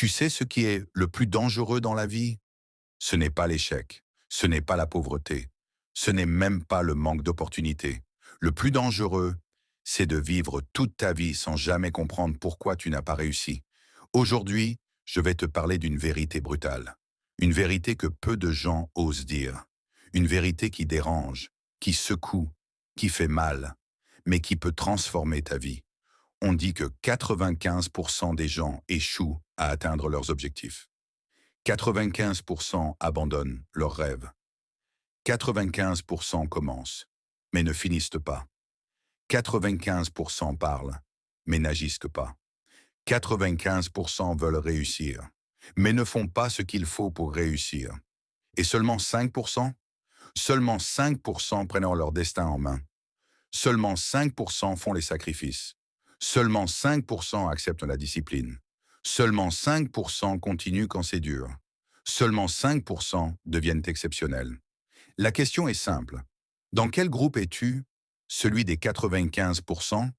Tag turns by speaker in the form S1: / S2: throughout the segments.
S1: Tu sais ce qui est le plus dangereux dans la vie? Ce n'est pas l'échec, ce n'est pas la pauvreté, ce n'est même pas le manque d'opportunités. Le plus dangereux, c'est de vivre toute ta vie sans jamais comprendre pourquoi tu n'as pas réussi. Aujourd'hui, je vais te parler d'une vérité brutale. Une vérité que peu de gens osent dire. Une vérité qui dérange, qui secoue, qui fait mal, mais qui peut transformer ta vie. On dit que 95% des gens échouent à atteindre leurs objectifs. 95% abandonnent leurs rêves. 95% commencent, mais ne finissent pas. 95% parlent, mais n'agissent pas. 95% veulent réussir, mais ne font pas ce qu'il faut pour réussir. Et seulement 5%? Seulement 5% prennent leur destin en main. Seulement 5% font les sacrifices. Seulement 5% acceptent la discipline. Seulement 5% continuent quand c'est dur. Seulement 5% deviennent exceptionnels. La question est simple. Dans quel groupe es-tu? Celui des 95%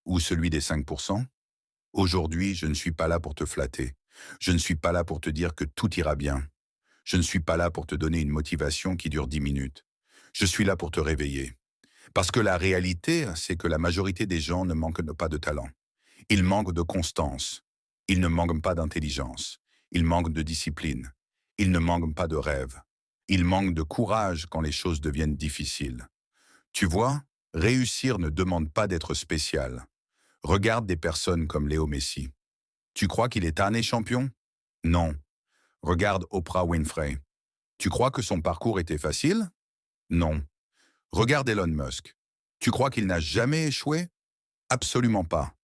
S1: ou celui des 5%? Aujourd'hui, je ne suis pas là pour te flatter. Je ne suis pas là pour te dire que tout ira bien. Je ne suis pas là pour te donner une motivation qui dure 10 minutes. Je suis là pour te réveiller. Parce que la réalité, c'est que la majorité des gens ne manquent pas de talent. Ils manquent de constance. Ils ne manquent pas d'intelligence. Ils manquent de discipline. Ils ne manquent pas de rêve. Ils manquent de courage quand les choses deviennent difficiles. Tu vois, réussir ne demande pas d'être spécial. Regarde des personnes comme Léo Messi. Tu crois qu'il est un champion? Non. Regarde Oprah Winfrey. Tu crois que son parcours était facile? Non. Regarde Elon Musk. Tu crois qu'il n'a jamais échoué? Absolument pas.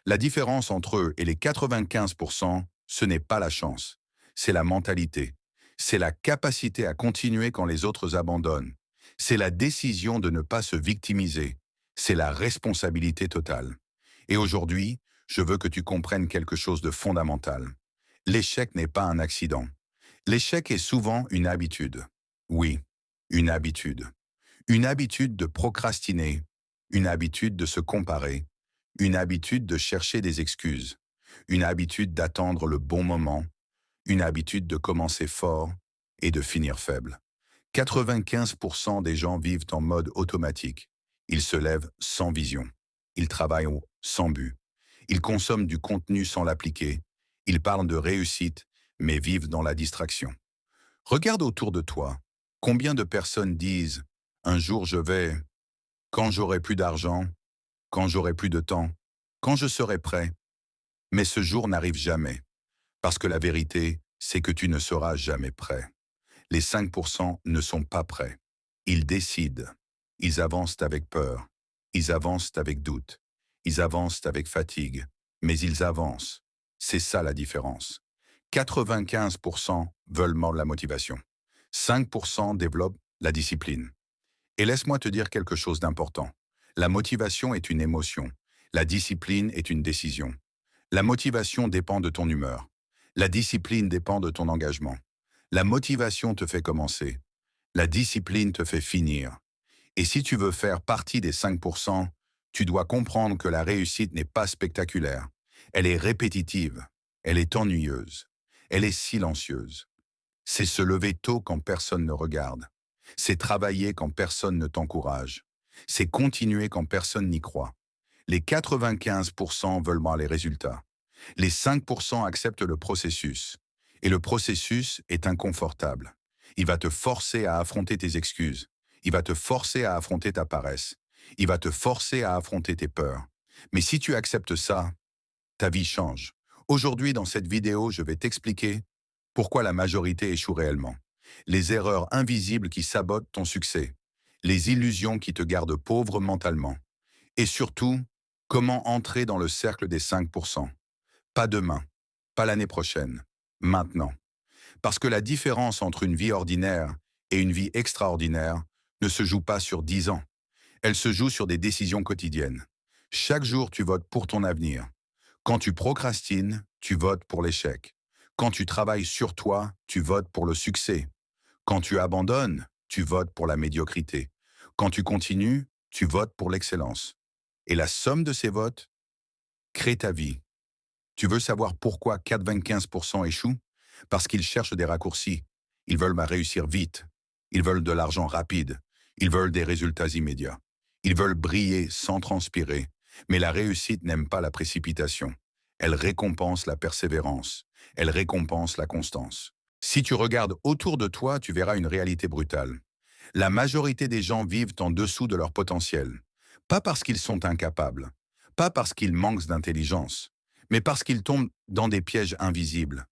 S1: La différence entre eux et les 95%, ce n'est pas la chance. C'est la mentalité. C'est la capacité à continuer quand les autres abandonnent. C'est la décision de ne pas se victimiser. C'est la responsabilité totale. Et aujourd'hui, je veux que tu comprennes quelque chose de fondamental. L'échec n'est pas un accident. L'échec est souvent une habitude. Oui, une habitude. Une habitude de procrastiner, une habitude de se comparer, une habitude de chercher des excuses, une habitude d'attendre le bon moment, une habitude de commencer fort et de finir faible. 95% des gens vivent en mode automatique. Ils se lèvent sans vision. Ils travaillent sans but. Ils consomment du contenu sans l'appliquer. Ils parlent de réussite, mais vivent dans la distraction. Regarde autour de toi. Combien de personnes disent « Un jour je vais, quand j'aurai plus d'argent, quand j'aurai plus de temps, quand je serai prêt ». Mais ce jour n'arrive jamais. Parce que la vérité, c'est que tu ne seras jamais prêt. Les 5% ne sont pas prêts. Ils décident. Ils avancent avec peur. Ils avancent avec doute. Ils avancent avec fatigue. Mais ils avancent. C'est ça la différence. 95% veulent mordre la motivation. 5% développent la discipline. Et laisse-moi te dire quelque chose d'important. La motivation est une émotion. La discipline est une décision. La motivation dépend de ton humeur. La discipline dépend de ton engagement. La motivation te fait commencer. La discipline te fait finir. Et si tu veux faire partie des 5%, tu dois comprendre que la réussite n'est pas spectaculaire. Elle est répétitive. Elle est ennuyeuse. Elle est silencieuse. C'est se lever tôt quand personne ne regarde. C'est travailler quand personne ne t'encourage. C'est continuer quand personne n'y croit. Les 95% veulent voir les résultats. Les 5% acceptent le processus. Et le processus est inconfortable. Il va te forcer à affronter tes excuses. Il va te forcer à affronter ta paresse. Il va te forcer à affronter tes peurs. Mais si tu acceptes ça, ta vie change. Aujourd'hui, dans cette vidéo, je vais t'expliquer pourquoi la majorité échoue réellement. Les erreurs invisibles qui sabotent ton succès. Les illusions qui te gardent pauvre mentalement. Et surtout, comment entrer dans le cercle des 5%. Pas demain, pas l'année prochaine, maintenant. Parce que la différence entre une vie ordinaire et une vie extraordinaire ne se joue pas sur 10 ans. Elle se joue sur des décisions quotidiennes. Chaque jour, tu votes pour ton avenir. Quand tu procrastines, tu votes pour l'échec. Quand tu travailles sur toi, tu votes pour le succès. Quand tu abandonnes, tu votes pour la médiocrité. Quand tu continues, tu votes pour l'excellence. Et la somme de ces votes crée ta vie. Tu veux savoir pourquoi 95% échouent? Parce qu'ils cherchent des raccourcis. Ils veulent réussir vite. Ils veulent de l'argent rapide. Ils veulent des résultats immédiats. Ils veulent briller sans transpirer. Mais la réussite n'aime pas la précipitation. Elle récompense la persévérance. Elle récompense la constance. Si tu regardes autour de toi, tu verras une réalité brutale. La majorité des gens vivent en dessous de leur potentiel. Pas parce qu'ils sont incapables, pas parce qu'ils manquent d'intelligence, mais parce qu'ils tombent dans des pièges invisibles.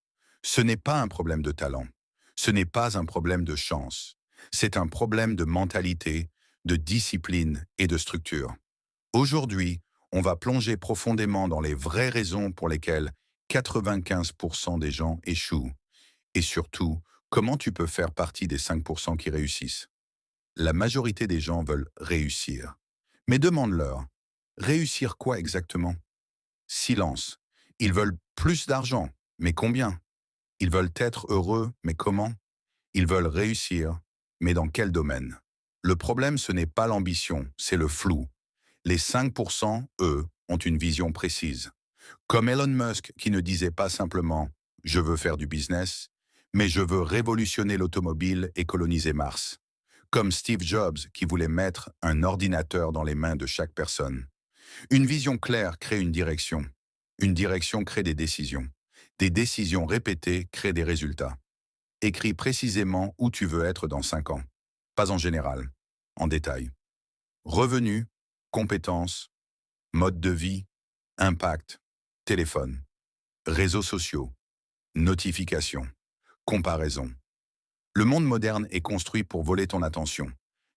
S1: Ce n'est pas un problème de talent, ce n'est pas un problème de chance, c'est un problème de mentalité, de discipline et de structure. Aujourd'hui, on va plonger profondément dans les vraies raisons pour lesquelles 95% des gens échouent, et surtout, comment tu peux faire partie des 5% qui réussissent. La majorité des gens veulent réussir. Mais demande-leur, réussir quoi exactement? Silence. Ils veulent plus d'argent, mais combien? Ils veulent être heureux, mais comment? Ils veulent réussir, mais dans quel domaine? Le problème, ce n'est pas l'ambition, c'est le flou. Les 5%, eux, ont une vision précise. Comme Elon Musk qui ne disait pas simplement « je veux faire du business », mais « je veux révolutionner l'automobile et coloniser Mars ». Comme Steve Jobs qui voulait mettre un ordinateur dans les mains de chaque personne. Une vision claire crée une direction. Une direction crée des décisions. Des décisions répétées créent des résultats. Écris précisément où tu veux être dans 5 ans. Pas en général, en détail. Revenus, compétences, mode de vie, impact, téléphone, réseaux sociaux, notifications, comparaison. Le monde moderne est construit pour voler ton attention.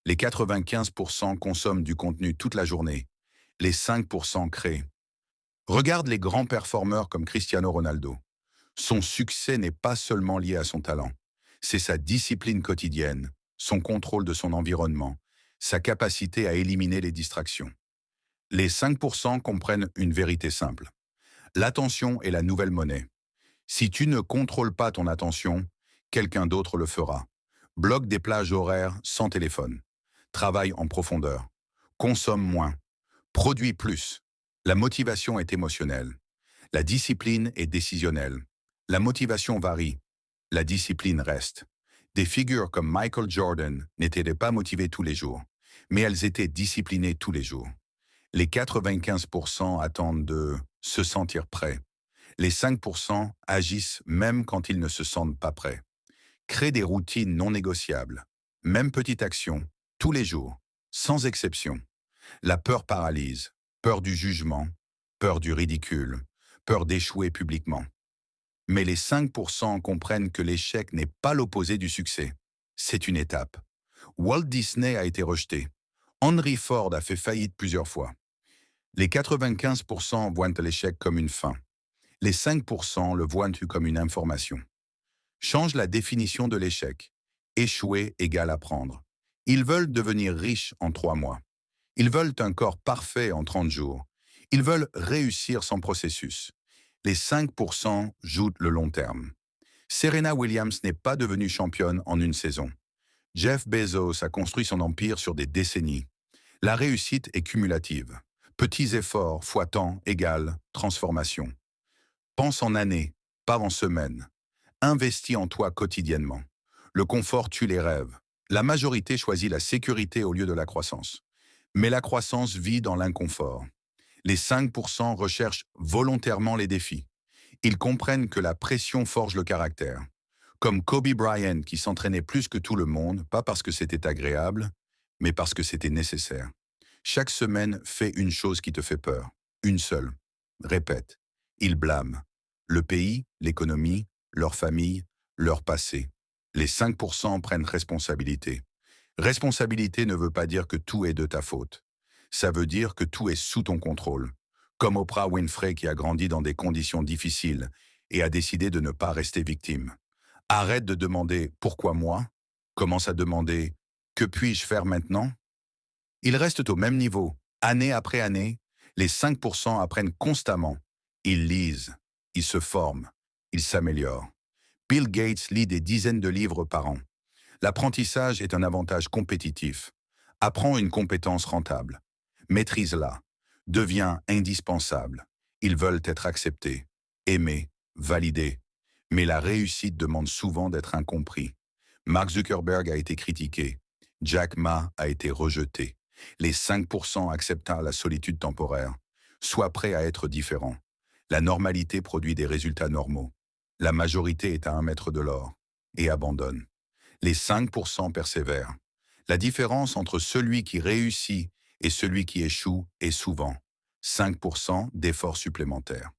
S1: Les 95% consomment du contenu toute la journée. Les 5% créent. Regarde les grands performeurs comme Cristiano Ronaldo. Son succès n'est pas seulement lié à son talent. C'est sa discipline quotidienne, son contrôle de son environnement, sa capacité à éliminer les distractions. Les 5% comprennent une vérité simple. L'attention est la nouvelle monnaie. Si tu ne contrôles pas ton attention, quelqu'un d'autre le fera. Bloque des plages horaires sans téléphone. Travaille en profondeur. Consomme moins. Produis plus. La motivation est émotionnelle. La discipline est décisionnelle. La motivation varie. La discipline reste. Des figures comme Michael Jordan n'étaient pas motivées tous les jours, mais elles étaient disciplinées tous les jours. Les 95% attendent de se sentir prêts. Les 5% agissent même quand ils ne se sentent pas prêts. Crée des routines non négociables. Même petite action, tous les jours, sans exception. La peur paralyse. Peur du jugement, peur du ridicule, peur d'échouer publiquement. Mais les 5% comprennent que l'échec n'est pas l'opposé du succès. C'est une étape. Walt Disney a été rejeté. Henry Ford a fait faillite plusieurs fois. Les 95% voient l'échec comme une fin. Les 5% le voient comme une information. Change la définition de l'échec. Échouer égale apprendre. Ils veulent devenir riches en 3 mois. Ils veulent un corps parfait en 30 jours. Ils veulent réussir sans processus. Les 5% jouent le long terme. Serena Williams n'est pas devenue championne en une saison. Jeff Bezos a construit son empire sur des décennies. La réussite est cumulative. Petits efforts fois temps égale transformation. Pense en années, pas en semaines. Investis en toi quotidiennement. Le confort tue les rêves. La majorité choisit la sécurité au lieu de la croissance. Mais la croissance vit dans l'inconfort. Les 5% recherchent volontairement les défis. Ils comprennent que la pression forge le caractère. Comme Kobe Bryant qui s'entraînait plus que tout le monde, pas parce que c'était agréable, mais parce que c'était nécessaire. Chaque semaine, fais une chose qui te fait peur. Une seule. Répète. Ils blâment. Le pays, l'économie, leur famille, leur passé. Les 5% prennent responsabilité. Responsabilité ne veut pas dire que tout est de ta faute. Ça veut dire que tout est sous ton contrôle. Comme Oprah Winfrey qui a grandi dans des conditions difficiles et a décidé de ne pas rester victime. Arrête de demander « pourquoi moi ?» Commence à demander « que puis-je faire maintenant ?» Ils restent au même niveau. Année après année, les 5% apprennent constamment. Ils lisent, ils se forment, ils s'améliorent. Bill Gates lit des dizaines de livres par an. L'apprentissage est un avantage compétitif. Apprends une compétence rentable. Maîtrise-la. Deviens indispensable. Ils veulent être acceptés. aimé, validé. Mais la réussite demande souvent d'être incompris. Mark Zuckerberg a été critiqué. Jack Ma a été rejeté. Les 5% acceptant la solitude temporaire. Sois prêt à être différent. La normalité produit des résultats normaux. La majorité est à 1 mètre de l'or et abandonne. Les 5% persévèrent. La différence entre celui qui réussit et celui qui échoue est souvent 5% d'efforts supplémentaires.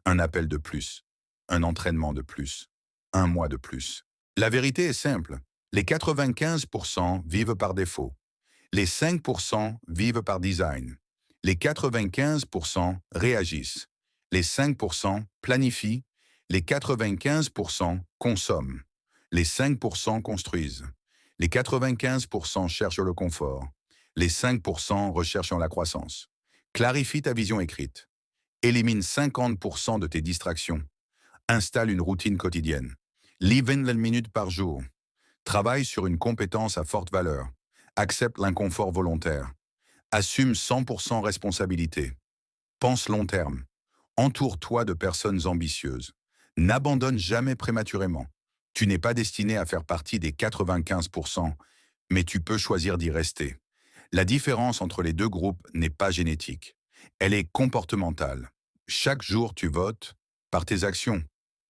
S1: Un appel de plus, un entraînement de plus, un mois de plus. La vérité est simple. Les 95% vivent par défaut. Les 5% vivent par design. Les 95% réagissent. Les 5% planifient. Les 95% consomment. Les 5% construisent. Les 95% cherchent le confort. Les 5% recherchent la croissance. Clarifie ta vision écrite. Élimine 50% de tes distractions. Installe une routine quotidienne. Lis 20 minutes par jour. Travaille sur une compétence à forte valeur. Accepte l'inconfort volontaire. Assume 100% responsabilité. Pense long terme. Entoure-toi de personnes ambitieuses. N'abandonne jamais prématurément. Tu n'es pas destiné à faire partie des 95%, mais tu peux choisir d'y rester. La différence entre les deux groupes n'est pas génétique. Elle est comportementale. Chaque jour, tu votes par tes actions,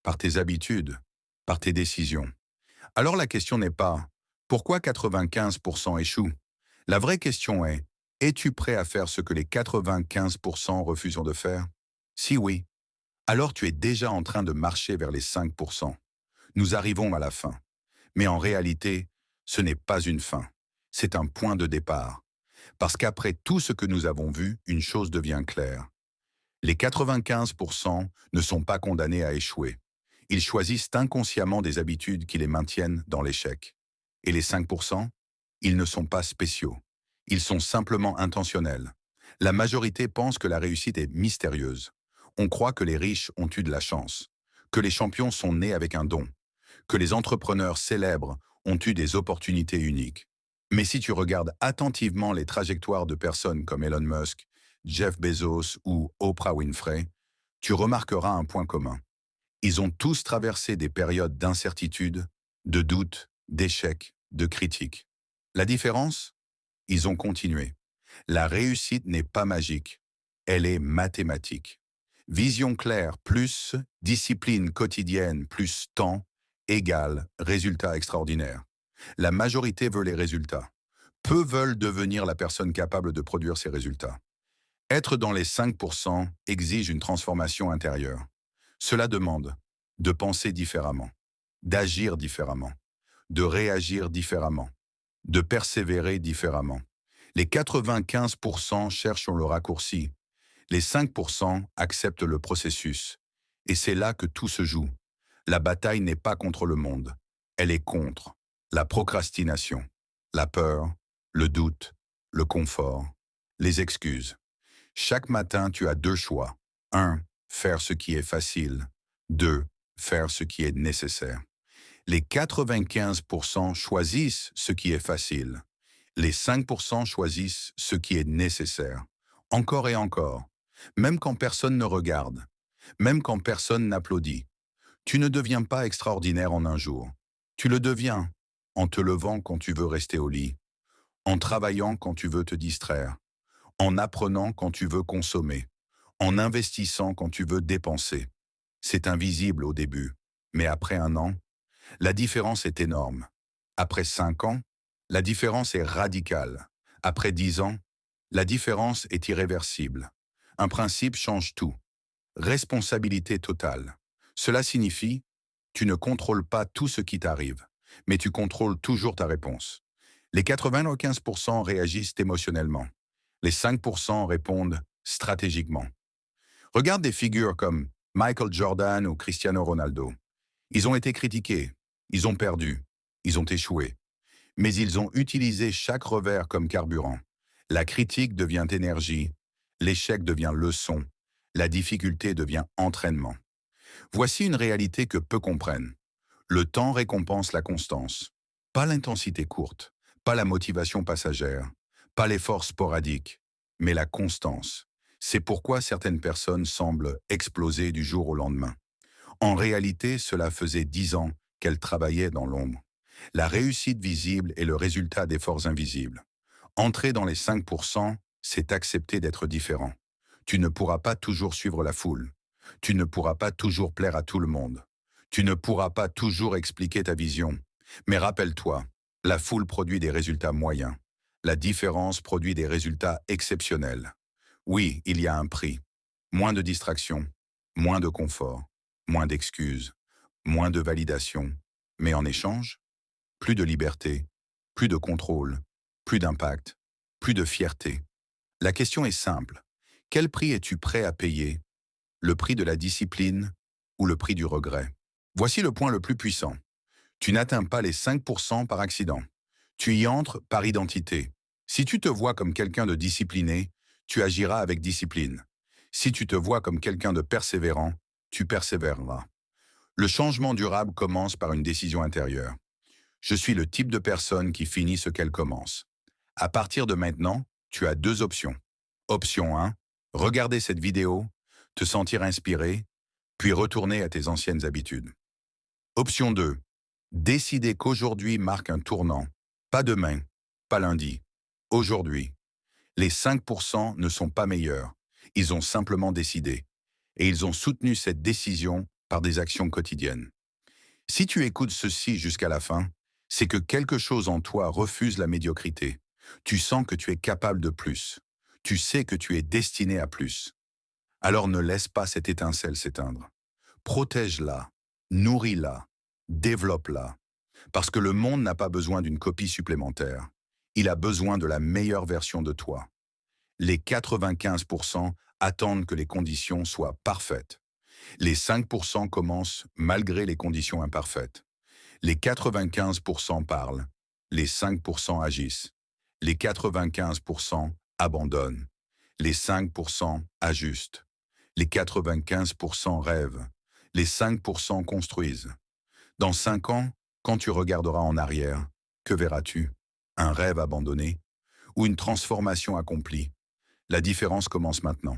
S1: par tes habitudes, par tes décisions. Alors la question n'est pas « Pourquoi 95% échouent ?» La vraie question est « Es-tu prêt à faire ce que les 95% refusent de faire ?» Si oui, alors tu es déjà en train de marcher vers les 5%. Nous arrivons à la fin. Mais en réalité, ce n'est pas une fin. C'est un point de départ. Parce qu'après tout ce que nous avons vu, une chose devient claire. Les 95% ne sont pas condamnés à échouer. Ils choisissent inconsciemment des habitudes qui les maintiennent dans l'échec. Et les 5%, ils ne sont pas spéciaux. Ils sont simplement intentionnels. La majorité pense que la réussite est mystérieuse. On croit que les riches ont eu de la chance, que les champions sont nés avec un don, que les entrepreneurs célèbres ont eu des opportunités uniques. Mais si tu regardes attentivement les trajectoires de personnes comme Elon Musk, Jeff Bezos ou Oprah Winfrey, tu remarqueras un point commun. Ils ont tous traversé des périodes d'incertitude, de doute, d'échec, de critique. La différence? Ils ont continué. La réussite n'est pas magique, elle est mathématique. Vision claire plus discipline quotidienne plus temps égale résultat extraordinaire. La majorité veut les résultats. Peu veulent devenir la personne capable de produire ces résultats. Être dans les 5% exige une transformation intérieure. Cela demande de penser différemment, d'agir différemment, de réagir différemment, de persévérer différemment. Les 95% cherchent le raccourci. Les 5% acceptent le processus. Et c'est là que tout se joue. La bataille n'est pas contre le monde. Elle est contre la procrastination, la peur, le doute, le confort, les excuses. Chaque matin, tu as 2 choix. 1. Faire ce qui est facile. 2. Faire ce qui est nécessaire. Les 95% choisissent ce qui est facile. Les 5% choisissent ce qui est nécessaire. Encore et encore. Même quand personne ne regarde. Même quand personne n'applaudit. Tu ne deviens pas extraordinaire en un jour. Tu le deviens en te levant quand tu veux rester au lit, en travaillant quand tu veux te distraire, en apprenant quand tu veux consommer, en investissant quand tu veux dépenser. C'est invisible au début, mais après 1 an, la différence est énorme. Après 5 ans, la différence est radicale. Après 10 ans, la différence est irréversible. Un principe change tout. Responsabilité totale. Cela signifie, tu ne contrôles pas tout ce qui t'arrive, mais tu contrôles toujours ta réponse. Les 95% réagissent émotionnellement. Les 5% répondent stratégiquement. Regarde des figures comme Michael Jordan ou Cristiano Ronaldo. Ils ont été critiqués, ils ont perdu, ils ont échoué. Mais ils ont utilisé chaque revers comme carburant. La critique devient énergie, l'échec devient leçon, la difficulté devient entraînement. Voici une réalité que peu comprennent. Le temps récompense la constance. Pas l'intensité courte, pas la motivation passagère, pas l'effort sporadique, mais la constance. C'est pourquoi certaines personnes semblent exploser du jour au lendemain. En réalité, cela faisait 10 ans qu'elle travaillait dans l'ombre. La réussite visible est le résultat d'efforts invisibles. Entrer dans les 5%, c'est accepter d'être différent. Tu ne pourras pas toujours suivre la foule. Tu ne pourras pas toujours plaire à tout le monde. Tu ne pourras pas toujours expliquer ta vision. Mais rappelle-toi, la foule produit des résultats moyens. La différence produit des résultats exceptionnels. Oui, il y a un prix. Moins de distractions, moins de confort, moins d'excuses, moins de validation. Mais en échange, plus de liberté, plus de contrôle, plus d'impact, plus de fierté. La question est simple. Quel prix es-tu prêt à payer? Le prix de la discipline ou le prix du regret? Voici le point le plus puissant. Tu n'atteins pas les 5% par accident. Tu y entres par identité. Si tu te vois comme quelqu'un de discipliné, tu agiras avec discipline. Si tu te vois comme quelqu'un de persévérant, tu persévéreras. Le changement durable commence par une décision intérieure. Je suis le type de personne qui finit ce qu'elle commence. À partir de maintenant, tu as deux options. Option 1, regarder cette vidéo, te sentir inspiré, puis retourner à tes anciennes habitudes. Option 2, décider qu'aujourd'hui marque un tournant. Pas demain, pas lundi. Aujourd'hui. Les 5% ne sont pas meilleurs. Ils ont simplement décidé. Et ils ont soutenu cette décision par des actions quotidiennes. Si tu écoutes ceci jusqu'à la fin, c'est que quelque chose en toi refuse la médiocrité. Tu sens que tu es capable de plus. Tu sais que tu es destiné à plus. Alors ne laisse pas cette étincelle s'éteindre. Protège-la, nourris-la, développe-la. Parce que le monde n'a pas besoin d'une copie supplémentaire. Il a besoin de la meilleure version de toi. Les 95% attendent que les conditions soient parfaites. Les 5% commencent malgré les conditions imparfaites. Les 95% parlent. Les 5% agissent. Les 95% abandonnent. Les 5% ajustent. Les 95% rêvent. Les 5% construisent. Dans 5 ans, quand tu regarderas en arrière, que verras-tu? Un rêve abandonné ou une transformation accomplie? La différence commence maintenant.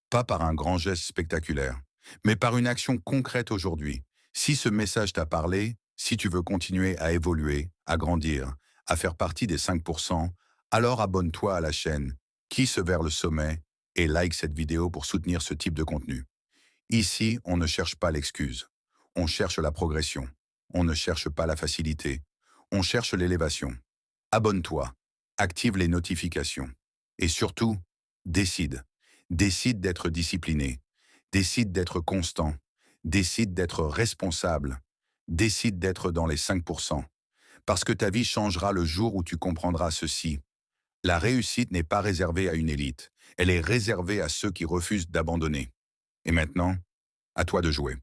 S1: Pas par un grand geste spectaculaire, mais par une action concrète aujourd'hui. Si ce message t'a parlé, si tu veux continuer à évoluer, à grandir, à faire partie des 5%, alors abonne-toi à la chaîne, Kiss vers le sommet et like cette vidéo pour soutenir ce type de contenu. Ici, on ne cherche pas l'excuse. On cherche la progression. On ne cherche pas la facilité. On cherche l'élévation. Abonne-toi. Active les notifications. Et surtout, décide. Décide d'être discipliné. Décide d'être constant. Décide d'être responsable. Décide d'être dans les 5%. Parce que ta vie changera le jour où tu comprendras ceci. La réussite n'est pas réservée à une élite. Elle est réservée à ceux qui refusent d'abandonner. Et maintenant, à toi de jouer.